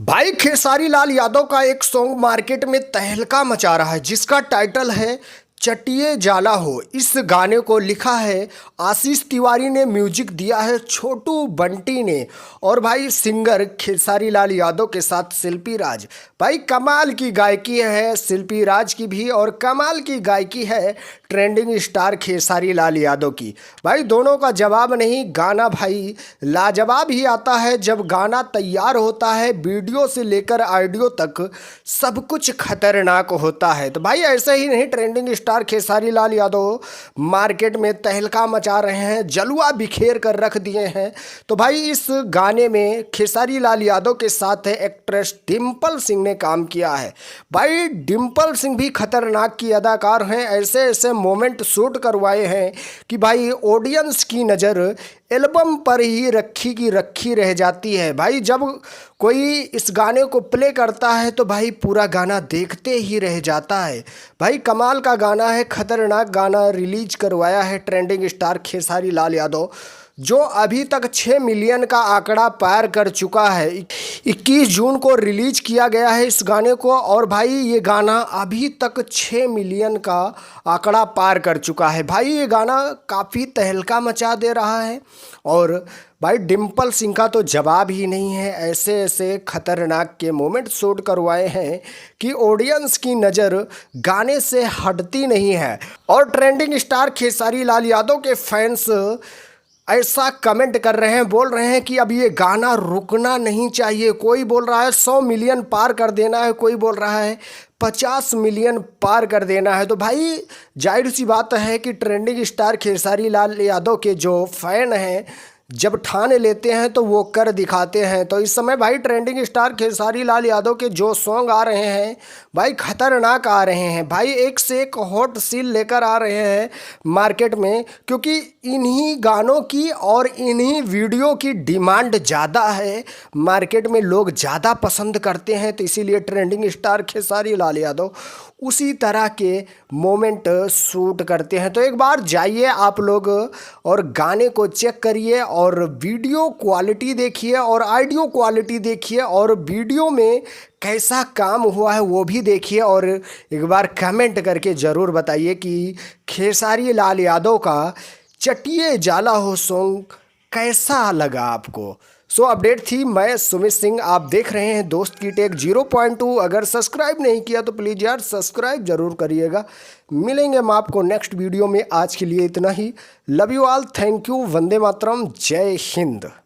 भाई खेसारी लाल यादव का एक सॉन्ग मार्केट में तहलका मचा रहा है जिसका टाइटल है चटिए जाला हो। इस गाने को लिखा है आशीष तिवारी ने, म्यूजिक दिया है छोटू बंटी ने और भाई सिंगर खेसारी लाल यादव के साथ शिल्पी राज। भाई कमाल की गायकी है शिल्पी राज की भी और कमाल की गायकी है ट्रेंडिंग स्टार खेसारी लाल यादव की। भाई दोनों का जवाब नहीं, गाना भाई लाजवाब ही आता है। जब गाना तैयार होता है वीडियो से लेकर ऑडियो तक सब कुछ खतरनाक होता है। तो भाई ऐसे ही नहीं, trending star Khesari Lal Yadav market में तहलका मचा रहे हैं, जलवा बिखेर कर रख दिए हैं। तो भाई इस गाने में खेसारी लाल यादव के साथ एक्ट्रेस डिम्पल सिंह ने काम किया है। भाई डिम्पल सिंह भी खतरनाक की अदाकार हैं, ऐसे ऐसे मोमेंट शूट करवाए हैं कि भाई ऑडियंस की नज़र एल्बम पर ही रखी की रखी रह जाती है। भाई जब कोई इस गाने को प्ले करता है तो भाई पूरा गाना देखते ही रह जाता है। भाई कमाल का गाना है, खतरनाक गाना रिलीज करवाया है ट्रेंडिंग स्टार खेसारी लाल यादव, जो अभी तक 6 मिलियन का आंकड़ा पार कर चुका है। 21 जून को रिलीज किया गया है इस गाने को और भाई ये गाना अभी तक 6 मिलियन का आंकड़ा पार कर चुका है। भाई ये गाना काफ़ी तहलका मचा दे रहा है और भाई डिम्पल सिंह का तो जवाब ही नहीं है। ऐसे ऐसे खतरनाक के मोमेंट शूट करवाए हैं कि ऑडियंस की नज़र गाने से हटती नहीं है। और ट्रेंडिंग स्टार खेसारी लाल यादव के फैंस ऐसा कमेंट कर रहे हैं, बोल रहे हैं कि अब ये गाना रुकना नहीं चाहिए। कोई बोल रहा है 100 मिलियन पार कर देना है, कोई बोल रहा है 50 मिलियन पार कर देना है। तो भाई जाहिर सी बात है कि ट्रेंडिंग स्टार खेसारी लाल यादव के जो फैन हैं जब ठान लेते हैं तो वो कर दिखाते हैं। तो इस समय भाई ट्रेंडिंग स्टार खेसारी लाल यादव के जो सॉन्ग आ रहे हैं भाई खतरनाक आ रहे हैं। भाई एक से एक हॉट सील लेकर आ रहे हैं मार्केट में, क्योंकि इन्हीं गानों की और इन्हीं वीडियो की डिमांड ज़्यादा है, मार्केट में लोग ज़्यादा पसंद करते हैं। तो इसीलिए ट्रेंडिंग स्टार खेसारी लाल यादव उसी तरह के मोमेंट शूट करते हैं। तो एक बार जाइए आप लोग और गाने को चेक करिए और वीडियो क्वालिटी देखिए और ऑडियो क्वालिटी देखिए और वीडियो में कैसा काम हुआ है वो भी देखिए और एक बार कमेंट करके ज़रूर बताइए कि खेसारी लाल यादव का चटिए जाला हो सॉन्ग कैसा लगा आपको। सो अपडेट थी, मैं सुमित सिंह, आप देख रहे हैं दोस्त की टेक 0.2। अगर सब्सक्राइब नहीं किया तो प्लीज़ यार सब्सक्राइब ज़रूर करिएगा। मिलेंगे हम आपको नेक्स्ट वीडियो में, आज के लिए इतना ही। Love you all, thank you, Vande Mataram, जय हिंद।